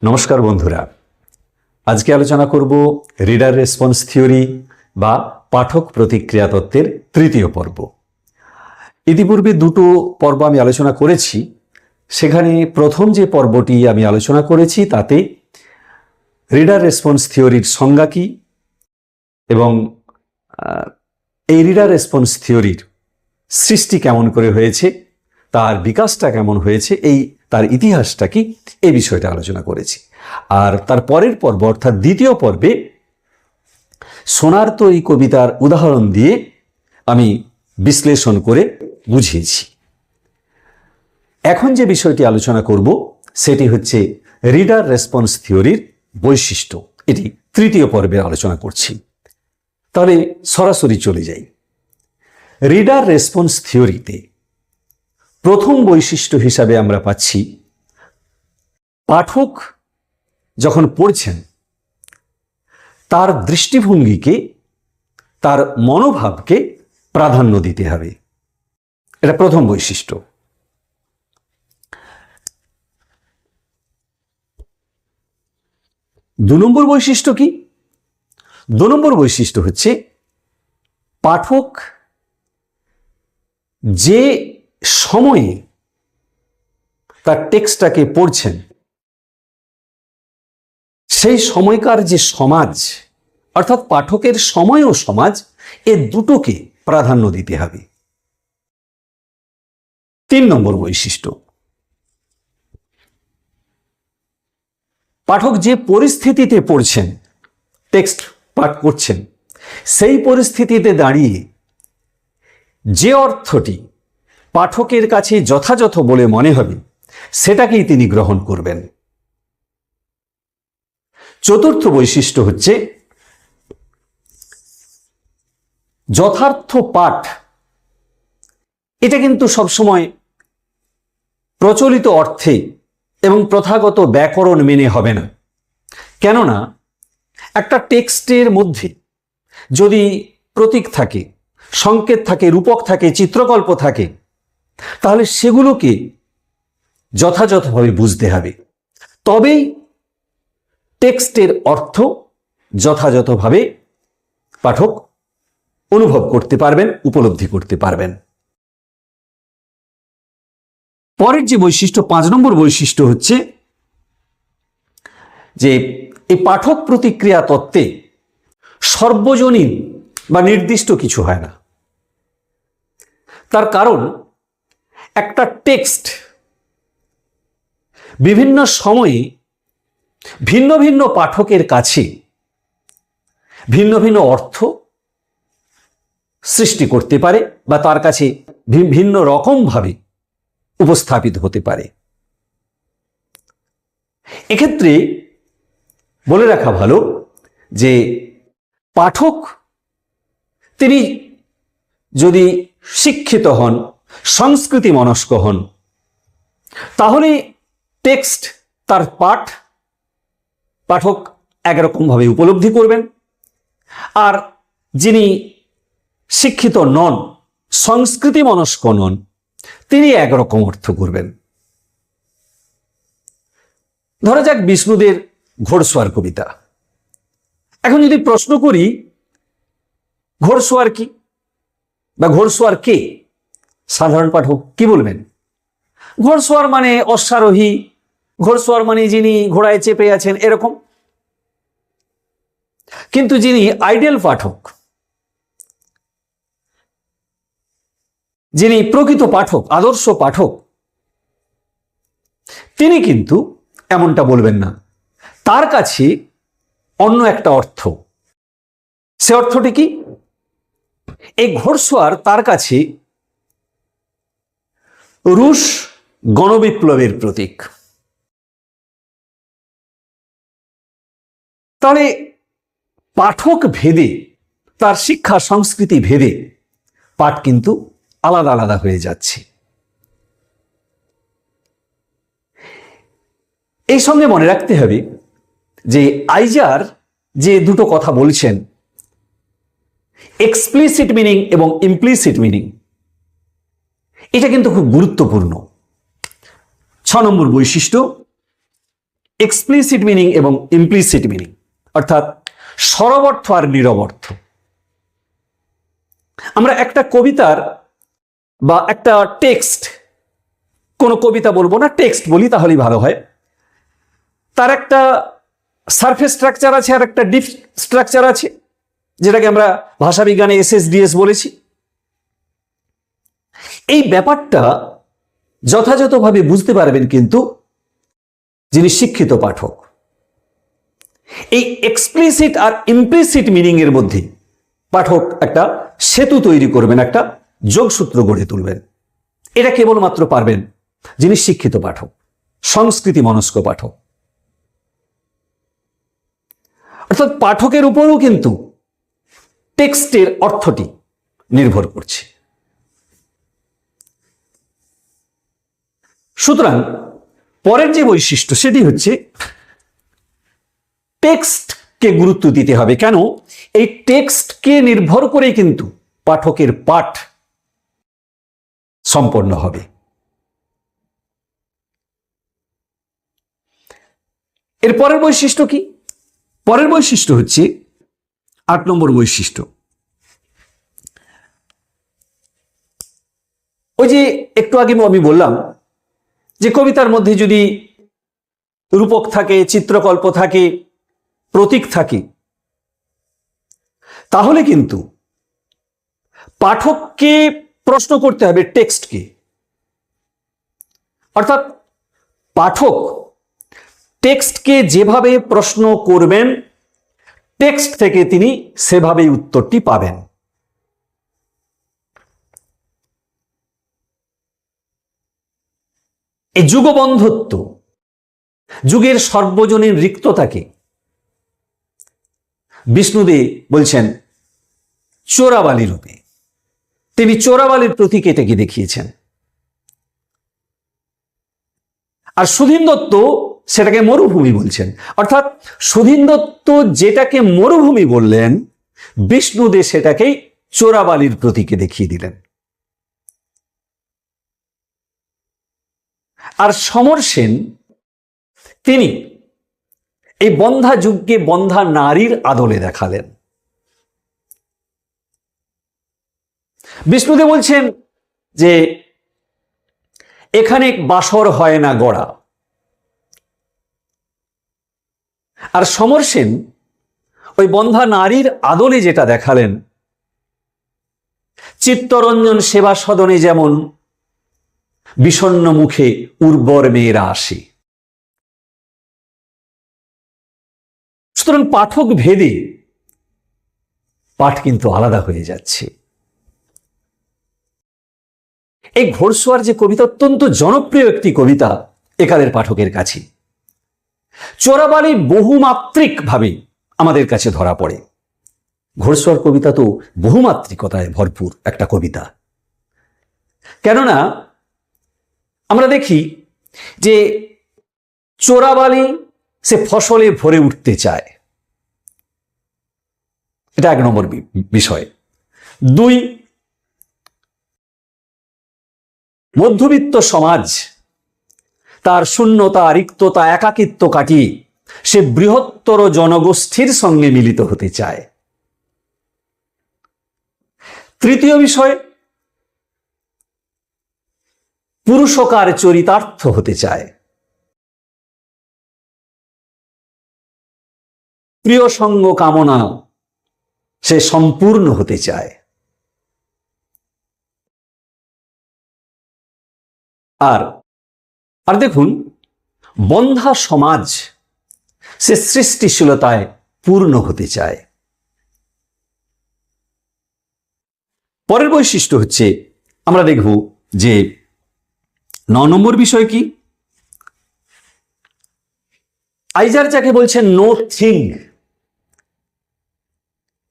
নমস্কার বন্ধুরা, আজকে আলোচনা করব রিডার রেসপন্স থিওরি বা পাঠক প্রতিক্রিয়া তত্ত্বের তৃতীয় পর্ব। ইতিপূর্বে দুটো পর্ব আমি আলোচনা করেছি। সেখানে প্রথম যে পর্বটি আমি আলোচনা করেছি তাতে রিডার রেসপন্স থিওরির সংজ্ঞা কী এবং এই রিডার রেসপন্স থিওরির সৃষ্টি কেমন করে হয়েছে, তার বিকাশটা কেমন হয়েছে, তার ইতিহাসটা কি, এই বিষয়টা আলোচনা করেছি। আর তার পরের পর্ব অর্থাৎ দ্বিতীয় পর্বে সোনার তরী কবিতার উদাহরণ দিয়ে আমি বিশ্লেষণ করে বুঝিয়েছি। এখন যে বিষয়টি আলোচনা করব সেটি হচ্ছে রিডার রেসপন্স থিওরির বৈশিষ্ট্য। এটি তৃতীয় পর্বে আলোচনা করছি। তাহলে সরাসরি চলে যাই। রিডার রেসপন্স থিওরিতে প্রথম বৈশিষ্ট্য হিসাবে আমরা পাচ্ছি, পাঠক যখন পড়ছেন তার দৃষ্টিভঙ্গিকে, তার মনোভাবকে প্রাধান্য দিতে হবে। এটা প্রথম বৈশিষ্ট্য। দু নম্বর বৈশিষ্ট্য কি? দু নম্বর বৈশিষ্ট্য হচ্ছে পাঠক যে সময়ে তার টেক্সটটাকে পড়ছেন সেই সময়কার যে সমাজ, অর্থাৎ পাঠকের সময় ও সমাজ, এ দুটোকে প্রাধান্য দিতে হবে। তিন নম্বর বৈশিষ্ট্য, পাঠক যে পরিস্থিতিতে পড়ছেন, টেক্সট পাঠ করছেন, সেই পরিস্থিতিতে দাঁড়িয়ে যে অর্থটি পাঠকের কাছে যথাযথ বলে মনে হবে সেটাকেই তিনি গ্রহণ করবেন। চতুর্থ বৈশিষ্ট্য হচ্ছে যথার্থ পাঠ। এটা কিন্তু সবসময় প্রচলিত অর্থে এবং প্রথাগত ব্যাকরণ মেনে হবে না। কেননা একটা টেক্সটের মধ্যে যদি প্রতীক থাকে, সংকেত থাকে, রূপক থাকে, চিত্রকল্প থাকে, তাহলে সেগুলোকে যথাযথভাবে বুঝতে হবে। তবেই টেক্সটের অর্থ যথাযথভাবে পাঠক অনুভব করতে পারবেন, উপলব্ধি করতে পারবেন। পরের যে বৈশিষ্ট্য, 5 নম্বর বৈশিষ্ট্য হচ্ছে যে এই পাঠক প্রতিক্রিয়া তত্ত্বে সর্বজনীন বা নির্দিষ্ট কিছু হয় না। তার কারণ একটা টেক্সট বিভিন্ন সময়ে ভিন্ন ভিন্ন পাঠকের কাছে ভিন্ন ভিন্ন অর্থ সৃষ্টি করতে পারে বা তার কাছে ভিন্ন রকমভাবে উপস্থাপিত হতে পারে। এক্ষেত্রে বলে রাখা ভালো যে পাঠক তিনি যদি শিক্ষিত হন, সংস্কৃতি মনস্ক হন, তাহলে টেক্সট, তার পাঠক একরকমভাবে উপলব্ধি করবেন। আর যিনি শিক্ষিত নন, সংস্কৃতি মনস্ক নন, তিনি একরকম অর্থ করবেন। ধরা যাক বিষ্ণুদের ঘোড়সওয়ার কবিতা। এখন যদি প্রশ্ন করি ঘোড়সওয়ার কি বা ঘোড়সওয়ার কে, সাধারণ পাঠক কি বলবেন? ঘোড়সওয়ার মানে অশ্বারোহী, ঘোড়সওয়ার মানে যিনি ঘোড়ায় চেপে আছেন, এরকম। কিন্তু যিনি আইডিয়াল পাঠক, যিনি প্রকৃত পাঠক, আদর্শ পাঠক, তিনি কিন্তু এমনটা বলবেন না। তার কাছে অন্য একটা অর্থ। সে অর্থটি কি? এই ঘোড়সওয়ার তার কাছে রুশ গণবিপ্লবের প্রতীক। তাহলে পাঠক ভেদে, তার শিক্ষা সংস্কৃতি ভেদে পাঠ কিন্তু আলাদা আলাদা হয়ে যাচ্ছে। এই সঙ্গে মনে রাখতে হবে যে আইজার যে দুটো কথা বলছেন, এক্সপ্লিসিট মিনিং এবং ইমপ্লিসিট মিনিং, এটা কিন্তু খুব গুরুত্বপূর্ণ। 6 নম্বর বৈশিষ্ট্য, এক্সপ্লিসিট মিনিং এবং ইমপ্লিসিট মিনিং, অর্থাৎ সরব অর্থ আর নীরব অর্থ। আমরা একটা কবিতার বা একটা টেক্সট, কোনো কবিতা বলবো না, টেক্সট বলি তাহলেই ভালো হয়, তার একটা সারফেস স্ট্রাকচার আছে আর একটা ডিপ স্ট্রাকচার আছে, যেটাকে আমরা ভাষাবিজ্ঞানে SSDS বলেছি। এই ব্যাপারটা যথাযথভাবে বুঝতে পারবেন কিন্তু যিনি শিক্ষিত পাঠক। এই এক্সপ্লিসিট আর ইমপ্লিসিট মিনিং এর মধ্যে পাঠক একটা সেতু তৈরি করবেন, একটা যোগসূত্র গড়ে তুলবেন। এটা কেবলমাত্র পারবেন যিনি শিক্ষিত পাঠক, সংস্কৃতি মনস্ক পাঠক। অর্থাৎ পাঠকের উপরও কিন্তু টেক্সটের অর্থটি নির্ভর করছে। সুতরাং পরের যে বৈশিষ্ট্য সেটি হচ্ছে টেক্সটকে গুরুত্ব দিতে হবে। কেন? এই টেক্সটকে নির্ভর করেই কিন্তু পাঠকের পাঠ সম্পন্ন হবে। এর পরের বৈশিষ্ট্য কি? পরের বৈশিষ্ট্য হচ্ছে 8 নম্বর বৈশিষ্ট্য। ওই যে একটু আগে আমি বললাম যে কবিতার মধ্যে যদি রূপক থাকে, চিত্রকল্প থাকে, প্রতীক থাকে, তাহলে কিন্তু পাঠককে প্রশ্ন করতে হবে টেক্সটকে। অর্থাৎ পাঠক টেক্সটকে যেভাবে প্রশ্ন করবেন, টেক্সট থেকে তিনি সেভাবেই উত্তরটি পাবেন। এই যুগবন্ধত্ব, যুগের সর্বজনীন রিক্ততাকে বিষ্ণুদেব বলছেন চোরাবালি রূপে। তিনি চোরাবালির প্রতীক এটাকে দেখিয়েছেন। আর সুধীন দত্ত সেটাকে মরুভূমি বলছেন। অর্থাৎ সুধীন দত্ত যেটাকে মরুভূমি বললেন, বিষ্ণুদেব সেটাকেই চোরাবালির প্রতীকে দেখিয়ে দিলেন। আর সমর সেন তিনি এই বন্ধা যুগকে বন্ধা নারীর আদলে দেখালেন। বিষ্ণুদেব বলছেন যে এখানে বাসর হয় না গড়া, আর সমর সেন ওই বন্ধা নারীর আদলে যেটা দেখালেন, চিত্তরঞ্জন সেবা সদনে যেমন বিষণ্ণ মুখে উর্বর মেয়েরা আসে। সুতরাং পাঠক ভেদে পাঠ কিন্তু আলাদা হয়ে যাচ্ছে। এই ঘোড়সওয়ার যে কবিতা অত্যন্ত জনপ্রিয় একটি কবিতা একালের পাঠকের কাছে। চোরাবালি বহুমাত্রিক ভাবে আমাদের কাছে ধরা পড়ে। ঘোড়সওয়ার কবিতা তো বহুমাত্রিকতায় ভরপুর একটা কবিতা। কেননা আমরা দেখি যে চোরাবালি সে ফসলে ভরে উঠতে চায়, এটা 1 নম্বর বিষয়। 2, মধ্যবিত্ত সমাজ তার শূন্যতা, রিক্ততা, একাকিত্ব কাটিয়ে সে বৃহত্তর জনগোষ্ঠীর সঙ্গে মিলিত হতে চায়। 3 বিষয়, পুরুষকার চরিতার্থ হতে চায়, প্রিয় সঙ্গ কামনা সে সম্পূর্ণ হতে চায়। আর দেখুন, বন্ধা সমাজ সে সৃষ্টিশীলতায় পূর্ণ হতে চায়। পরের বৈশিষ্ট্য হচ্ছে, আমরা দেখব যে 9 নম্বর বিষয় কি? আইজার যাকে বলছেন নো থিং,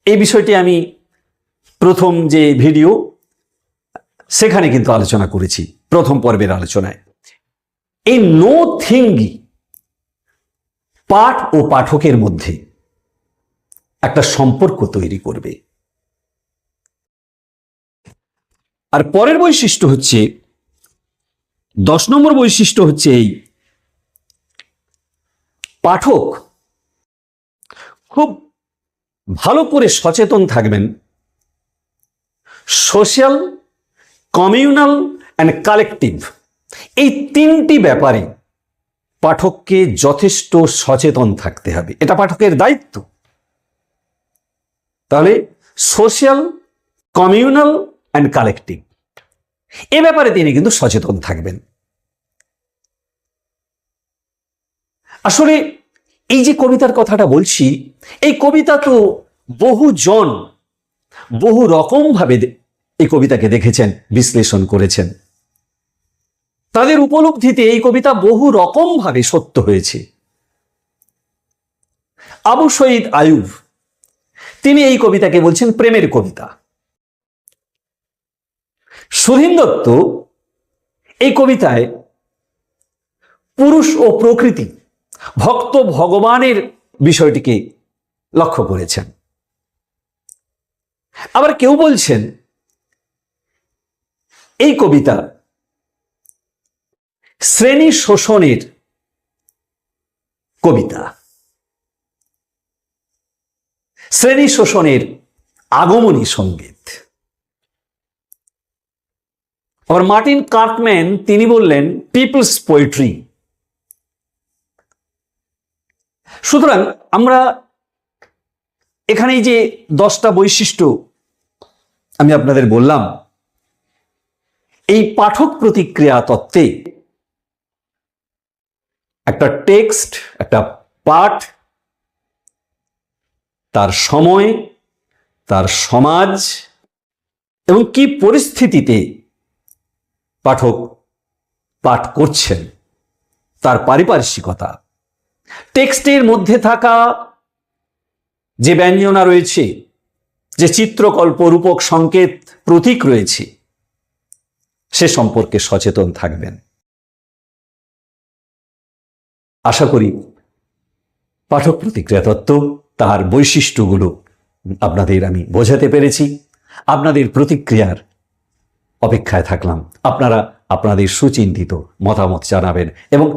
এই বিষয়টি আমি প্রথম যে ভিডিও সেখানে কিন্তু আলোচনা করেছি, প্রথম পর্বের আলোচনায়। এই নো থিংই পাঠ ও পাঠকের মধ্যে একটা সম্পর্ক তৈরি করবে। আর পরের বৈশিষ্ট্য হচ্ছে, 10 নম্বর বৈশিষ্ট্য হচ্ছে এই পাঠক খুব ভালো করে সচেতন থাকবেন সোশ্যাল, কমিউনাল অ্যান্ড কালেকটিভ, এই তিনটি ব্যাপারে পাঠককে যথেষ্ট সচেতন থাকতে হবে। এটা পাঠকের দায়িত্ব। তাহলে সোশ্যাল, কমিউনাল অ্যান্ড কালেকটিভ, এ ব্যাপারে তিনি কিন্তু সচেতন থাকবেন। আসলে এই যে কবিতার কথাটা বলছি, এই কবিতা তো বহুজন বহু রকম ভাবে এই কবিতাকে দেখেছেন, বিশ্লেষণ করেছেন। তাদের উপলব্ধিতে এই কবিতা বহু রকম ভাবে সত্য হয়েছে। আবু সঈদ আইয়ুব তিনি এই কবিতাকে বলছেন প্রেমের কবিতা। সুধীন দত্ত এই কবিতায় পুরুষ ও প্রকৃতি, ভক্ত ভগবানের বিষয়টিকে লক্ষ্য করেছেন। আবার কেউ বলছেন এই কবিতা শ্রেণী শোষণের কবিতা, শ্রেণী শোষণের আগমনী সঙ্গীত। আবার মার্টিন কার্টম্যান তিনি বললেন পিপলস পোয়েট্রি। সুতরাং আমরা এখানে যে 10টা বৈশিষ্ট্য আমি আপনাদের বললাম, এই পাঠক প্রতিক্রিয়া তত্ত্বে একটা টেক্সট, একটা পাঠ, তার সময়, তার সমাজ এবং কি পরিস্থিতিতে পাঠক পাঠ করছেন, তার পারিপার্শ্বিকতা, টেক্সটের মধ্যে থাকা যে ব্যঞ্জনা রয়েছে, যে চিত্রকল্প, রূপক, সংকেত, প্রতীক রয়েছে, সে সম্পর্কে সচেতন থাকবেন। আশা করি পাঠক প্রতিক্রিয়া তত্ত্ব, তার বৈশিষ্ট্যগুলো আপনাদের আমি বোঝাতে পেরেছি। আপনাদের প্রতিক্রিয়ার অপেক্ষায় থাকলাম। আপনারা আপনাদের সুচিন্তিত মতামত জানাবেন এবং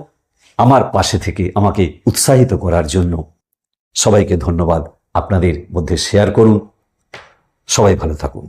আমার পাশে থেকে আমাকে উৎসাহিত করার জন্য সবাইকে ধন্যবাদ। আপনাদের মধ্যে শেয়ার করুন। সবাই ভালো থাকুন।